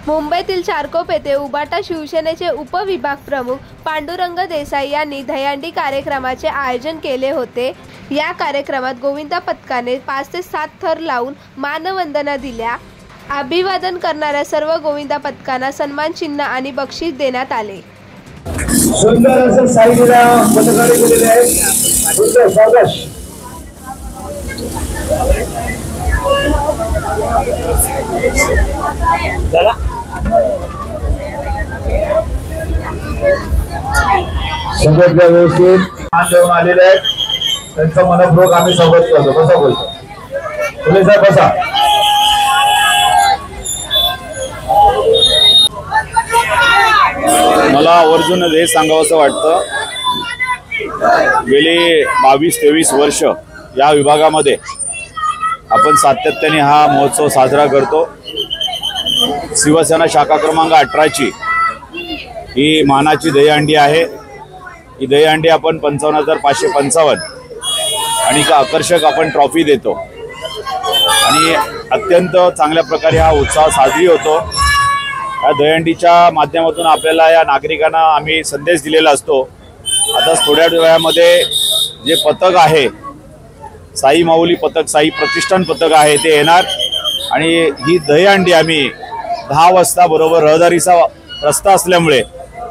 मुंबईतील चारकोप येथे उबाटा शिवसेनेचे उपविभाग प्रमुख पांडुरंग देसाई यांनी दहीहंडी कार्यक्रमाचे आयोजन केले होते। या कार्यक्रमात गोविंदा पथकाने 5 ते 7 थर लावून मानवंदना दिल्या। अभिवादन करणाऱ्या सर्व गोविंदा पथकांना सन्मान चिन्ह आणि बक्षीस देण्यात आले। सुंदर असं साईडला पथकाने केलेले आहे। तुमचं स्वागत। चला संघटना व्यवस्थित देऊन आलेले आहेत, त्यांचं मनपूर्वक आम्ही स्वागत करतो। कसा बोलतो तुम्ही साहेब बसा। मला आवर्जून हे सांगावंसं वाटतं, गेली 22-23 वर्ष या विभागामध्ये आपण सातत्याने हा महोत्सव साजरा करतो। शिवसेना शाखा क्रमांक 18ची ही मानाची दहीहंडी आहे। ही दहीहंडी आपण 55,555 आणि एक आकर्षक आपण ट्रॉफी देतो आणि अत्यंत चांगल्या प्रकारे हा उत्सव साजरी होतो। या दहीहंडीच्या माध्यमातून आपल्याला या नागरिकांना आम्ही संदेश दिलेला असतो। आता थोड्या वेळामध्ये जे पथक आहे, साई माऊली पथक, साई प्रतिष्ठान पथक आहे, ते येणार आणि ही दहीहंडी आम्ही 10 वाजता बरोबर रहदारीचा रस्ता असल्यामुळे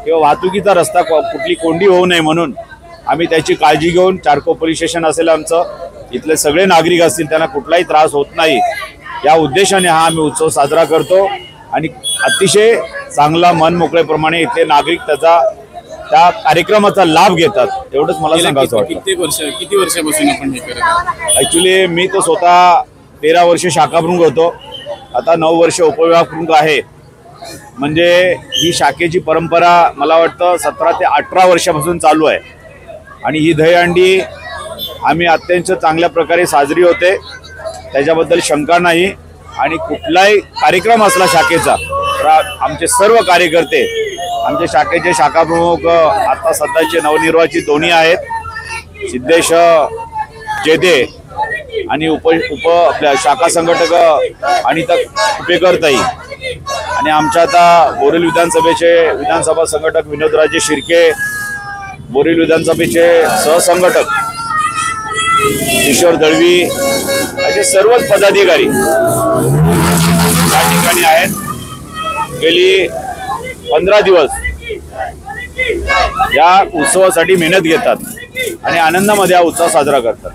किंवा वाहतुकीचा रस्ता कुठली कोंडी होऊ नये म्हणून आम्ही त्याची काळजी घेऊन चारकोप पोलीस स्टेशन असेल आमचं, इथले सगळे नागरिक असतील त्यांना कुठलाही त्रास होत नाही या उद्देशाने हा आम्ही उत्सव साजरा करतो आणि अतिशय चांगला मन मोकळेप्रमाणे इथले नागरिक त्या कार्यक्रमाचा लाभ घेतात। एवढंच मला सांगायचं वाटतं। किती वर्षापासून आपण हे करत? ॲक्च्युली मी तर स्वतः 13 वर्ष शाखा प्रमुख होतो, आता 9 वर्ष उपविभाग प्रमुख आहे। म्हणजे ही शाखेची परंपरा मला वाटतं 17 ते 18 वर्षापासून चालू आहे आणि ही दहीहंडी आम्ही अत्यंत चांगल्या प्रकारे साजरी होते, त्याच्याबद्दल शंका नाही। आणि कुठलाही कार्यक्रम असला शाखेचा तर आमचे सर्व कार्यकर्ते, आमच्या शाखेचे शाखा प्रमुख आता सध्याचे नवनिर्वाचित दोन्ही आहेत, सिद्धेश जेदे आणि आपल्या शाखा संघटक अनिता कुपेकरताई आणि आमच्या आता बोरील विधानसभेचे विधानसभा संघटक विनोदराजे शिर्के, बोरील विधानसभेचे सहसंघटक किशोर दळवी, असे सर्वच पदाधिकारी या ठिकाणी आहेत। गेली 15 दिवस या उत्सवासाठी मेहनत घेतात आणि आनंदामध्ये हा उत्सव साजरा करतात।